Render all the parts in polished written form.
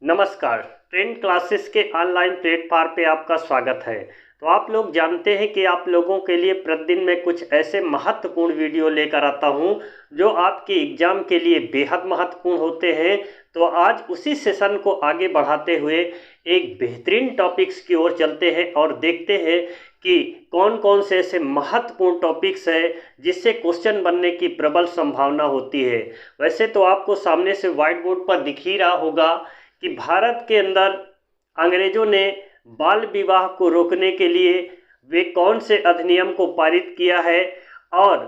नमस्कार। Trend classes के online platform पे आपका स्वागत है। तो आप लोग जानते हैं कि आप लोगों के लिए प्रतिदिन मैं कुछ ऐसे महत्वपूर्ण वीडियो लेकर आता हूं जो आपके एग्ज़ाम के लिए बेहद महत्वपूर्ण होते हैं। तो आज उसी सेशन को आगे बढ़ाते हुए एक बेहतरीन टॉपिक्स की ओर चलते हैं और देखते हैं कि कौन कौन से ऐसे महत्वपूर्ण टॉपिक्स हैं जिससे क्वेश्चन बनने की प्रबल संभावना होती है। वैसे तो आपको सामने से व्हाइट बोर्ड पर दिख ही रहा होगा कि भारत के अंदर अंग्रेजों ने बाल विवाह को रोकने के लिए वे कौन से अधिनियम को पारित किया है और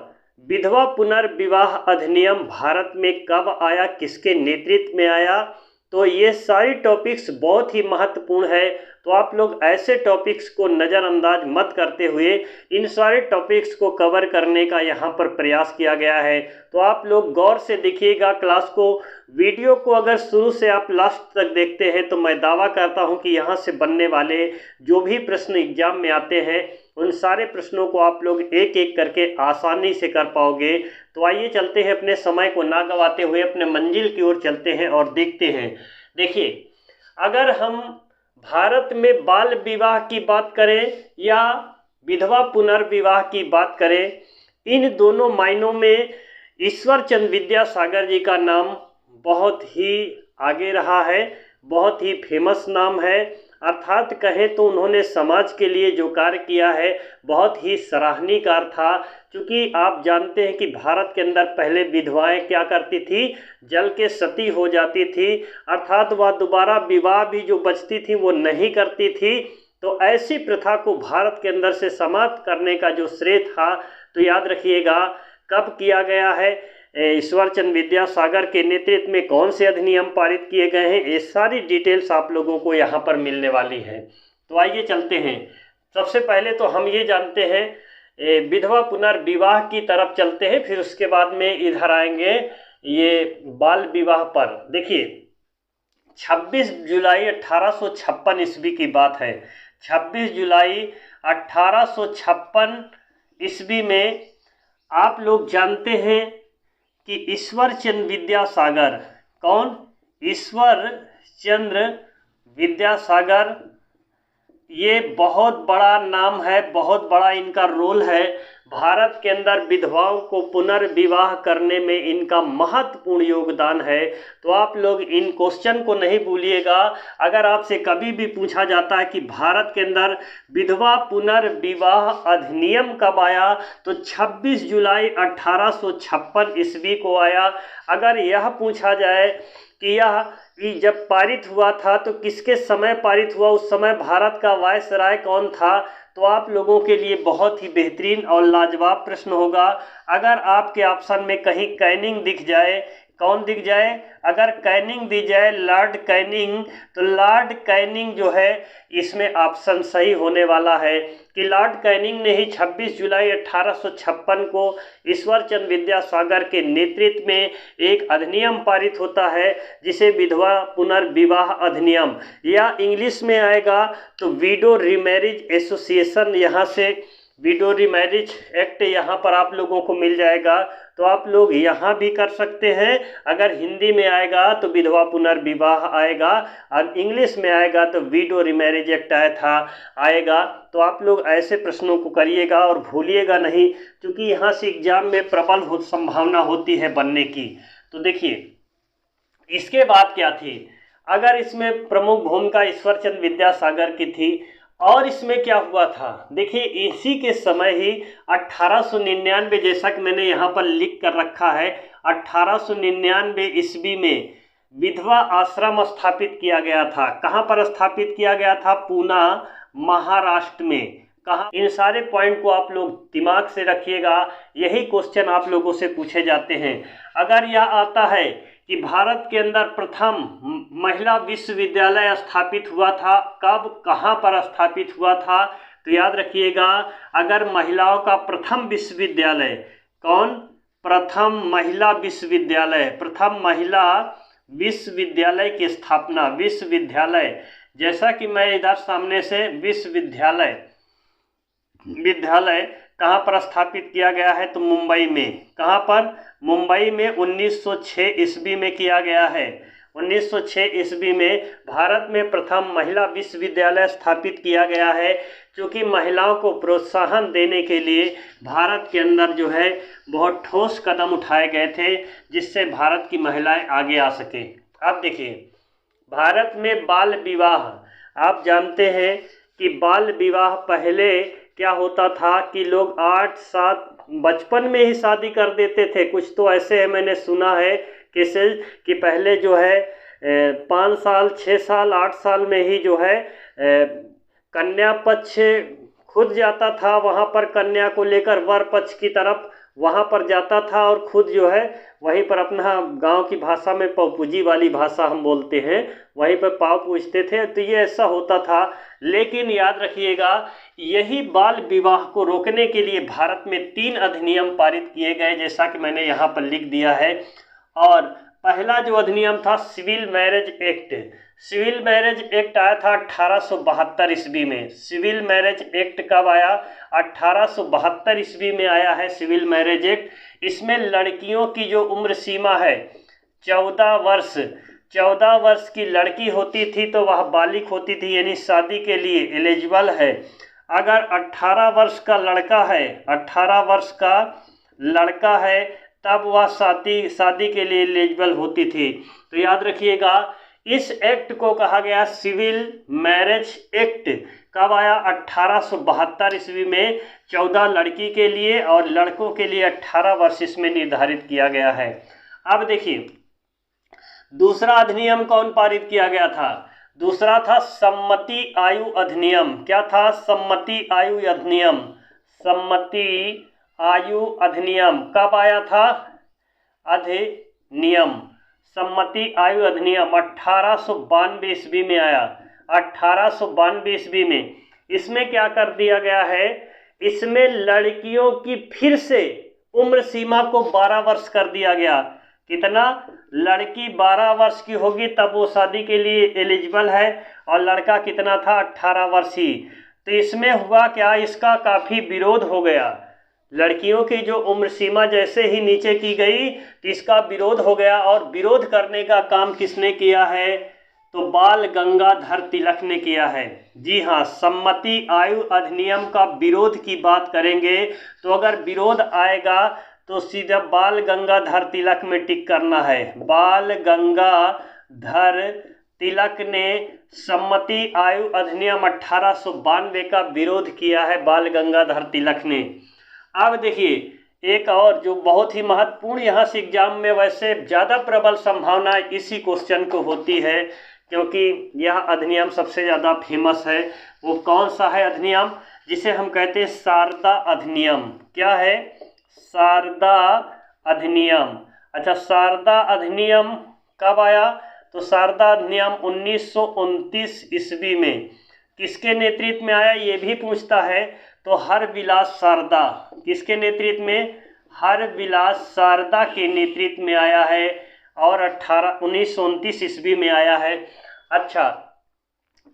विधवा पुनर्विवाह अधिनियम भारत में कब आया, किसके नेतृत्व में आया। तो ये सारी टॉपिक्स बहुत ही महत्वपूर्ण है। तो आप लोग ऐसे टॉपिक्स को नज़रअंदाज मत करते हुए इन सारे टॉपिक्स को कवर करने का यहाँ पर प्रयास किया गया है। तो आप लोग गौर से देखिएगा क्लास को, वीडियो को अगर शुरू से आप लास्ट तक देखते हैं तो मैं दावा करता हूँ कि यहाँ से बनने वाले जो भी प्रश्न एग्जाम में आते हैं उन सारे प्रश्नों को आप लोग एक एक करके आसानी से कर पाओगे। तो आइए चलते हैं, अपने समय को ना गवाते हुए अपने मंजिल की ओर चलते हैं और देखते हैं। देखिए, अगर हम भारत में बाल विवाह की बात करें या विधवा पुनर्विवाह की बात करें, इन दोनों मायनों में ईश्वर चंद्र विद्यासागर जी का नाम बहुत ही आगे रहा है, बहुत ही फेमस नाम है। अर्थात कहें तो उन्होंने समाज के लिए जो कार्य किया है बहुत ही सराहनीय कार्य था। क्योंकि आप जानते हैं कि भारत के अंदर पहले विधवाएं क्या करती थी, जल के सती हो जाती थी, अर्थात वह दोबारा विवाह भी जो बचती थी वो नहीं करती थी। तो ऐसी प्रथा को भारत के अंदर से समाप्त करने का जो श्रेय था, तो याद रखिएगा कब किया गया है, ईश्वर चंद्र विद्यासागर के नेतृत्व में कौन से अधिनियम पारित किए गए हैं, ये सारी डिटेल्स आप लोगों को यहाँ पर मिलने वाली है। तो आइए चलते हैं। सबसे पहले तो हम ये जानते हैं विधवा पुनर्विवाह की तरफ चलते हैं, फिर उसके बाद में इधर आएंगे ये बाल विवाह पर। देखिए, 26 जुलाई 1856 ईस्वी की बात है। 26 जुलाई 1856 ईस्वी में आप लोग जानते हैं कि ईश्वर चंद्र विद्यासागर, कौन, ईश्वर चंद्र विद्यासागर, ये बहुत बड़ा नाम है, बहुत बड़ा इनका रोल है। भारत के अंदर विधवाओं को पुनर्विवाह करने में इनका महत्वपूर्ण योगदान है। तो आप लोग इन क्वेश्चन को नहीं भूलिएगा। अगर आपसे कभी भी पूछा जाता है कि भारत के अंदर विधवा पुनर्विवाह अधिनियम कब आया, तो 26 जुलाई 1856 ईस्वी को आया। अगर यह पूछा जाए कि यह जब पारित हुआ था तो किसके समय पारित हुआ, उस समय भारत का वायसराय कौन था, तो आप लोगों के लिए बहुत ही बेहतरीन और लाजवाब प्रश्न होगा। अगर आपके ऑप्शन में कहीं कैनिंग दिख जाए, कौन दिख जाए, अगर कैनिंग दी जाए, लॉर्ड कैनिंग, तो लॉर्ड कैनिंग जो है इसमें ऑप्शन सही होने वाला है कि लॉर्ड कैनिंग ने ही 26 जुलाई 1856 को ईश्वर चंद्र विद्यासागर के नेतृत्व में एक अधिनियम पारित होता है जिसे विधवा पुनर्विवाह अधिनियम, या इंग्लिश में आएगा तो विडो रीमैरिज एसोसिएशन, यहाँ से विडो रीमैरिज एक्ट यहाँ पर आप लोगों को मिल जाएगा। तो आप लोग यहाँ भी कर सकते हैं। अगर हिंदी में आएगा तो विधवा पुनर्विवाह आएगा और इंग्लिश में आएगा तो विडो रीमैरिज एक्ट आएगा। तो आप लोग ऐसे प्रश्नों को करिएगा और भूलिएगा नहीं, क्योंकि यहाँ से एग्जाम में प्रबल संभावना होती है बनने की। तो देखिए, इसके बाद क्या थी, अगर इसमें प्रमुख भूमिका ईश्वर चंद्र विद्यासागर की थी। और इसमें क्या हुआ था, देखिए इसी के समय ही 1899, जैसा कि मैंने यहाँ पर लिख कर रखा है, 1899 ईस्वी में विधवा आश्रम स्थापित किया गया था। कहाँ पर स्थापित किया गया था, पूना, महाराष्ट्र में। कहाँ, इन सारे पॉइंट को आप लोग दिमाग से रखिएगा, यही क्वेश्चन आप लोगों से पूछे जाते हैं। अगर यह आता है कि भारत के अंदर प्रथम महिला विश्वविद्यालय स्थापित हुआ था, कब, कहाँ पर स्थापित हुआ था, तो याद रखिएगा, अगर महिलाओं का प्रथम विश्वविद्यालय, कौन, प्रथम महिला विश्वविद्यालय, प्रथम महिला विश्वविद्यालय की स्थापना, विश्वविद्यालय, जैसा कि मैं इधर सामने से विश्वविद्यालय कहाँ पर स्थापित किया गया है, तो मुंबई में। कहाँ पर, मुंबई में 1906 ईस्वी में किया गया है। 1906 ईस्वी में भारत में प्रथम महिला विश्वविद्यालय स्थापित किया गया है, क्योंकि महिलाओं को प्रोत्साहन देने के लिए भारत के अंदर जो है बहुत ठोस कदम उठाए गए थे, जिससे भारत की महिलाएं आगे आ सके। अब देखिए, भारत में बाल विवाह, आप जानते हैं कि बाल विवाह पहले क्या होता था कि लोग 8-7 बचपन में ही शादी कर देते थे। कुछ तो ऐसे है, मैंने सुना है केसेस कि पहले जो है 5 साल 6 साल 8 साल में ही जो है कन्या पक्ष खुद जाता था वहाँ पर, कन्या को लेकर वर पक्ष की तरफ वहाँ पर जाता था और खुद जो है वहीं पर अपना गांव की भाषा में पौपूजी वाली भाषा हम बोलते हैं, वहीं पर पाँव पूजते थे। तो ये ऐसा होता था। लेकिन याद रखिएगा, यही बाल विवाह को रोकने के लिए भारत में 3 अधिनियम पारित किए गए, जैसा कि मैंने यहाँ पर लिख दिया है। और पहला जो अधिनियम था civil marriage act. Civil marriage act आया था 1872 ईस्वी में। सिविल मैरिज एक्ट कब आया? 1872 ईस्वी में आया है सिविल मैरिज एक्ट। इसमें लड़कियों की जो उम्र सीमा है 14 वर्ष, 14 वर्ष की लड़की होती थी तो वह बालिग होती थी, यानी शादी के लिए एलिजिबल है। अगर 18 वर्ष का लड़का है, 18 वर्ष का लड़का है, तब वह शादी के लिए एलिजिबल होती थी। तो याद रखिएगा, इस एक्ट को कहा गया सिविल मैरिज एक्ट। कब आया? 1872 ईस्वी में। 14 लड़की के लिए और लड़कों के लिए 18 वर्ष इसमें निर्धारित किया गया है। अब देखिए, दूसरा अधिनियम कौन पारित किया गया था? दूसरा था सम्मति आयु अधिनियम। क्या था? सम्मति आयु अधिनियम। सम्मति आयु अधिनियम कब आया था? अधिनियम सम्मति आयु अधिनियम 1892 ईस्वी में आया। 1892 ईस्वी में। इसमें क्या कर दिया गया है? इसमें लड़कियों की फिर से उम्र सीमा को 12 वर्ष कर दिया गया। कितना? लड़की 12 वर्ष की होगी तब वो शादी के लिए एलिजिबल है, और लड़का कितना था? 18 वर्ष ही। तो इसमें हुआ क्या? इसका काफ़ी विरोध हो गया। लड़कियों की जो उम्र सीमा जैसे ही नीचे की गई तो इसका विरोध हो गया। और विरोध करने का काम किसने किया है? तो बाल गंगाधर तिलक ने किया है। जी हाँ, सम्मति आयु अधिनियम का विरोध की बात करेंगे तो अगर विरोध आएगा तो सीधा बाल गंगाधर तिलक में टिक करना है। बाल गंगाधर तिलक ने सम्मति आयु अधिनियम 1892 का विरोध किया है, बाल गंगाधर तिलक ने। अब देखिए, एक और जो बहुत ही महत्वपूर्ण यहाँ से एग्जाम में वैसे ज़्यादा प्रबल संभावना इसी क्वेश्चन को होती है, क्योंकि यह अधिनियम सबसे ज़्यादा फेमस है। वो कौन सा है अधिनियम? जिसे हम कहते हैं शारदा अधिनियम। क्या है? शारदा अधिनियम। अच्छा, शारदा अधिनियम कब आया? तो शारदा अधिनियम 1929 ईस्वी में। किसके नेतृत्व में आया ये भी पूछता है। तो हरविलास शारदा। किसके नेतृत्व में? हरविलास शारदा के नेतृत्व में आया है और 1929 ईस्वी में आया है। अच्छा,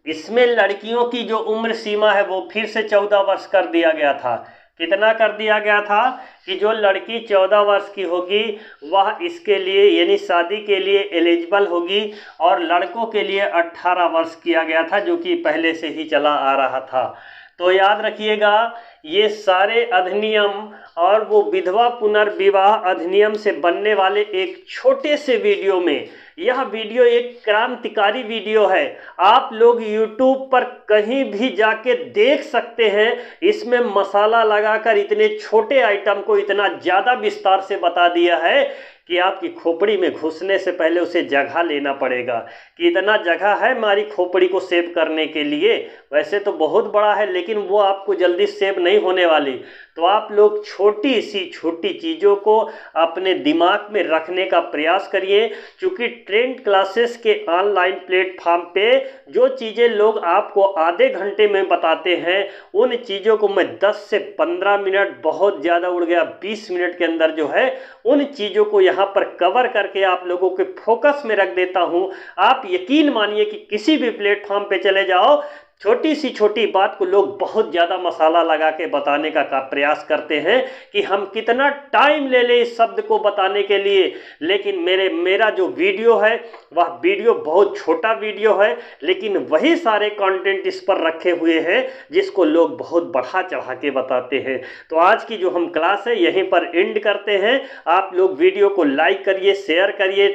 इसमें लड़कियों की जो उम्र सीमा है वो फिर से 14 वर्ष कर दिया गया था। कितना कर दिया गया था? कि जो लड़की 14 वर्ष की होगी वह इसके लिए यानी शादी के लिए एलिजिबल होगी, और लड़कों के लिए 18 वर्ष किया गया था, जो कि पहले से ही चला आ रहा था। तो याद रखिएगा, ये सारे अधिनियम और वो विधवा पुनर्विवाह अधिनियम से बनने वाले एक छोटे से वीडियो में, यह वीडियो एक क्रांतिकारी वीडियो है। आप लोग YouTube पर कहीं भी जाके देख सकते हैं। इसमें मसाला लगाकर इतने छोटे आइटम को इतना ज़्यादा विस्तार से बता दिया है कि आपकी खोपड़ी में घुसने से पहले उसे जगह लेना पड़ेगा कि इतना जगह है हमारी खोपड़ी को सेव करने के लिए। वैसे तो बहुत बड़ा है, लेकिन वो आपको जल्दी सेव नहीं होने वाली। तो आप लोग छोटी सी छोटी चीज़ों को अपने दिमाग में रखने का प्रयास करिए, क्योंकि ट्रेंड क्लासेस के ऑनलाइन प्लेटफॉर्म पे जो चीज़ें लोग आपको आधे घंटे में बताते हैं, उन चीज़ों को मैं 10 से 15 मिनट, बहुत ज़्यादा उड़ गया 20 मिनट के अंदर जो है उन चीज़ों को यहाँ पर कवर करके आप लोगों के फोकस में रख देता हूँ। आप यकीन मानिए कि किसी भी प्लेटफॉर्म पे चले जाओ, छोटी सी छोटी बात को लोग बहुत ज़्यादा मसाला लगा के बताने का प्रयास करते हैं कि हम कितना टाइम ले लें इस शब्द को बताने के लिए। लेकिन मेरा जो वीडियो है वह वीडियो बहुत छोटा वीडियो है, लेकिन वही सारे कंटेंट इस पर रखे हुए हैं जिसको लोग बहुत बढ़ा चढ़ा के बताते हैं। तो आज की जो हम क्लास है यहीं पर एंड करते हैं। आप लोग वीडियो को लाइक करिए, शेयर करिए,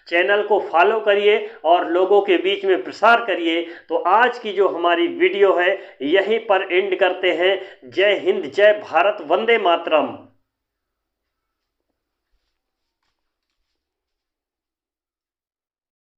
चैनल को फॉलो करिए और लोगों के बीच में प्रसार करिए। तो आज की जो हमारी वीडियो है यहीं पर एंड करते हैं। जय हिंद, जय भारत, वंदे मातरम।